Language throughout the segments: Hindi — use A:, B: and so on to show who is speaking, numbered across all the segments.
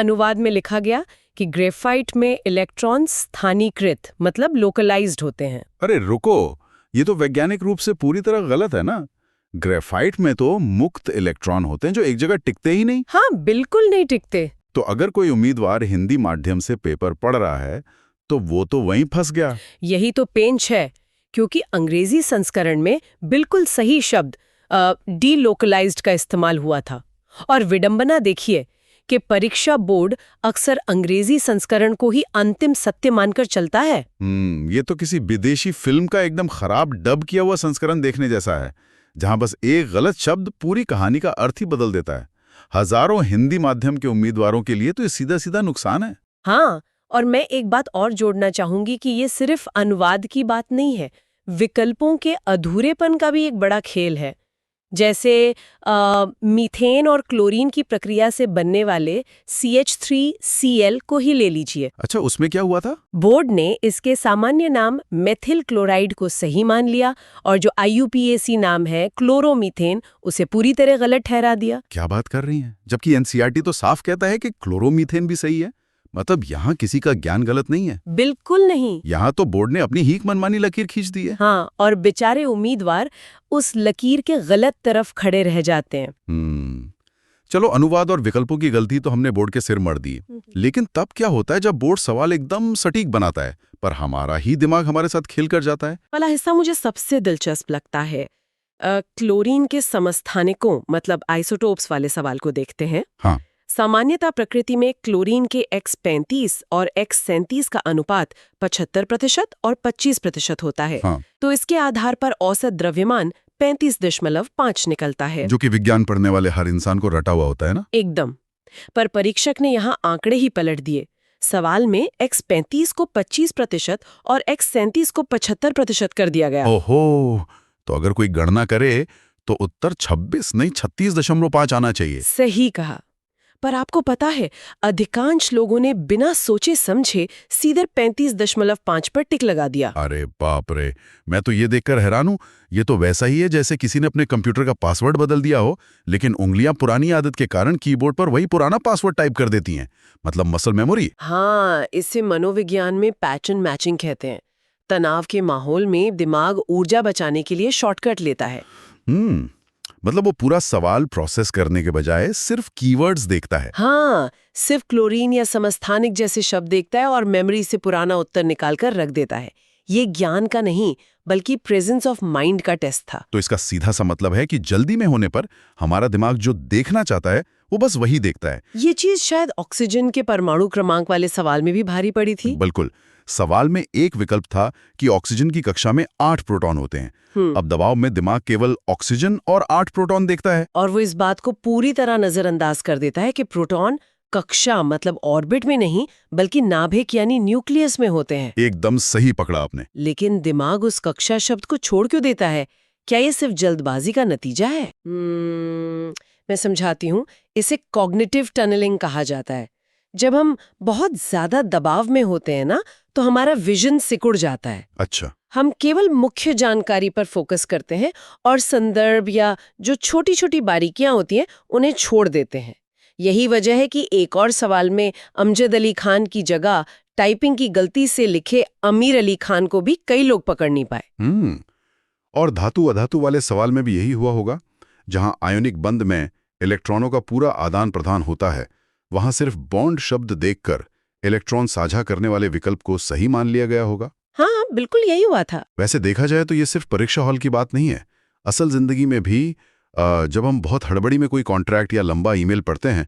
A: अनुवाद में लिखा गया कि ग्रेफाइट में इलेक्ट्रॉन स्थानीकृत मतलब लोकलाइज्ड होते हैं।
B: अरे रुको, ये तो वैज्ञानिक रूप से पूरी तरह गलत है ना। ग्रेफाइट में तो मुक्त इलेक्ट्रॉन होते हैं जो एक जगह टिकते ही नहीं।
A: हाँ, बिल्कुल नहीं टिकते।
B: तो अगर कोई उम्मीदवार हिंदी माध्यम से पेपर पढ़ रहा है तो वो तो वहीं फंस गया।
A: यही तो पेंच है, क्योंकि अंग्रेजी संस्करण में बिल्कुल सही शब्द डीलोकलाइज्ड का इस्तेमाल हुआ था। और विडंबना देखिए कि परीक्षा बोर्ड अक्सर अंग्रेजी संस्करण को ही अंतिम सत्य मानकर चलता है।
B: ये तो किसी विदेशी फिल्म का एकदम खराब डब किया हुआ संस्करण देखने जैसा है, जहां बस एक गलत शब्द पूरी कहानी का अर्थ ही बदल देता है। हजारों हिंदी माध्यम के उम्मीदवारों के लिए तो ये सीधा सीधा नुकसान है।
A: हाँ, और मैं एक बात और जोड़ना चाहूंगी कि ये सिर्फ अनुवाद की बात नहीं है, विकल्पों के अधूरेपन का भी एक बड़ा खेल है। जैसे मीथेन और क्लोरीन की प्रक्रिया से बनने वाले CH3Cl को ही ले लीजिए।
B: अच्छा, उसमें क्या हुआ था?
A: बोर्ड ने इसके सामान्य नाम मेथिल क्लोराइड को सही मान लिया और जो IUPAC नाम है क्लोरोमीथेन उसे पूरी तरह गलत ठहरा दिया।
B: क्या बात कर रही हैं? जबकि NCERT तो साफ कहता है कि क्लोरोमीथेन भी सही है। मतलब यहाँ किसी का ज्ञान गलत नहीं है।
A: बिल्कुल नहीं।
B: यहाँ तो बोर्ड ने अपनी हीक मनमानी लकीर खींच दी है।
A: हाँ, और बेचारे उम्मीदवार उस लकीर के गलत तरफ खड़े रह जाते हैं।
B: चलो, अनुवाद और विकल्पों की गलती तो हमने बोर्ड के सिर मर दी, लेकिन तब क्या होता है जब बोर्ड सवाल एकदम सटीक बनाता है पर हमारा ही दिमाग हमारे साथ खेल कर जाता है?
A: वाला हिस्सा मुझे सबसे दिलचस्प लगता है। क्लोरीन के समस्थानिकों मतलब आइसोटोप्स वाले सवाल को देखते हैं।
B: हाँ।
A: सामान्यता प्रकृति में क्लोरीन के X35 और X37 का अनुपात 75% और 25% होता है।
B: हाँ।
A: तो इसके आधार पर औसत द्रव्यमान 35.5 निकलता है,
B: जो कि विज्ञान पढ़ने वाले हर इंसान को रटा हुआ होता है ना।
A: एकदम। पर परीक्षक ने यहाँ आंकड़े ही पलट दिए। सवाल में X35 को 25% और X37 को 75% कर दिया गया।
B: ओहो, तो अगर कोई गणना करे तो उत्तर 26 नहीं 36.5 आना चाहिए।
A: सही कहा। पर आपको पता है, अधिकांश लोगों ने बिना सोचे समझे सीधे 35.5 पर टिक लगा दिया।
B: अरे बाप रे, मैं तो ये देखकर हैरान हूँ। ये तो वैसा ही है जैसे किसी ने अपने कंप्यूटर का पासवर्ड बदल दिया हो, लेकिन उंगलियां पुरानी आदत के कारण कीबोर्ड पर वही पुराना पासवर्ड टाइप कर देती हैं। मतलब मसल मेमोरी।
A: हाँ, इसे मनोविज्ञान में पैटर्न मैचिंग कहते हैं। तनाव के माहौल में दिमाग ऊर्जा बचाने के लिए शॉर्टकट लेता है।
B: मतलब वो पूरा सवाल प्रोसेस करने के बजाय सिर्फ कीवर्ड्स देखता है।
A: हाँ, सिर्फ क्लोरीन या समस्थानिक जैसे शब्द देखता है और मेमोरी से पुराना उत्तर निकालकर रख देता है। ये ज्ञान का नहीं बल्कि प्रेजेंस ऑफ माइंड का टेस्ट था।
B: तो इसका सीधा सा मतलब है कि जल्दी में होने पर हमारा दिमाग जो देखना चाहता है वो बस वही देखता है।
A: ये चीज शायद ऑक्सीजन के परमाणु क्रमांक वाले सवाल में भी भारी पड़ी थी।
B: बिल्कुल। सवाल में एक विकल्प था कि ऑक्सीजन की कक्षा में 8 प्रोटॉन होते हैं। अब दबाव में दिमाग केवल ऑक्सीजन और 8 प्रोटॉन देखता है।
A: और वो इस बात को पूरी तरह नजरअंदाज कर देता है कि प्रोटॉन कक्षा मतलब ऑर्बिट में नहीं बल्कि नाभिक यानी न्यूक्लियस में होते हैं।
B: एकदम सही पकड़ा आपने।
A: लेकिन दिमाग उस कक्षा शब्द को छोड़ क्यों देता है? क्या ये सिर्फ जल्दबाजी का नतीजा है? मैं समझाती हूँ। इसे कॉग्निटिव टनलिंग कहा जाता है। जब हम बहुत ज्यादा दबाव में होते हैं ना, तो हमारा विजन सिकुड़ जाता है।
B: अच्छा।
A: हम केवल मुख्य जानकारी पर फोकस करते हैं और संदर्भ या जो छोटी छोटी बारीकियां होती हैं उन्हें छोड़ देते हैं। यही वजह है कि एक और सवाल में अमजद अली खान की जगह टाइपिंग की गलती से लिखे अमीर अली खान को भी कई लोग पकड़ नहीं पाए।
B: और धातु अधातु वाले सवाल में भी यही हुआ होगा। जहां आयोनिक बंध में इलेक्ट्रॉनों का पूरा आदान प्रदान होता है, वहां सिर्फ बॉन्ड शब्द देखकर इलेक्ट्रॉन साझा करने वाले विकल्प को सही मान लिया गया होगा।
A: हाँ, बिल्कुल यही हुआ था।
B: वैसे देखा जाए तो ये सिर्फ परीक्षा हॉल की बात नहीं है। असल जिंदगी में भी जब हम बहुत हड़बड़ी में कोई कॉन्ट्रैक्ट या लंबा ईमेल पढ़ते हैं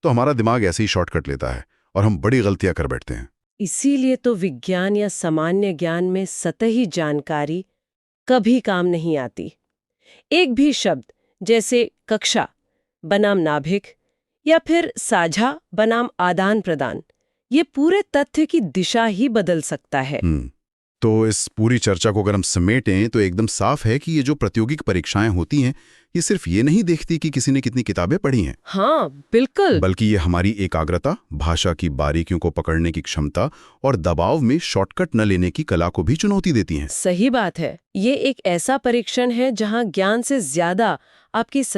B: तो हमारा दिमाग ऐसे ही शॉर्टकट लेता है और हम बड़ी गलतियां कर बैठते हैं।
A: इसीलिए तो विज्ञान या सामान्य ज्ञान में सतही जानकारी कभी काम नहीं आती। एक भी शब्द जैसे कक्षा बनाम नाभिक या फिर साझा बनाम आदान प्रदान, ये पूरे तथ्य की दिशा ही बदल सकता है।
B: तो इस पूरी चर्चा को अगर हम समेटें तो एकदम साफ है कि ये जो प्रतियोगिक परीक्षाएं होती हैं, ये सिर्फ ये नहीं देखती कि किसी ने कितनी किताबें पढ़ी हैं।
A: हाँ, बिल्कुल।
B: बल्कि ये हमारी एकाग्रता, भाषा की बारीकियों को पकड़ने की क्षमता और दबाव में शॉर्टकट न लेने की कला को भी चुनौती देती हैं।
A: सही बात है। ये एक ऐसा परीक्षण है जहां ज्ञान से ज्यादा आपकी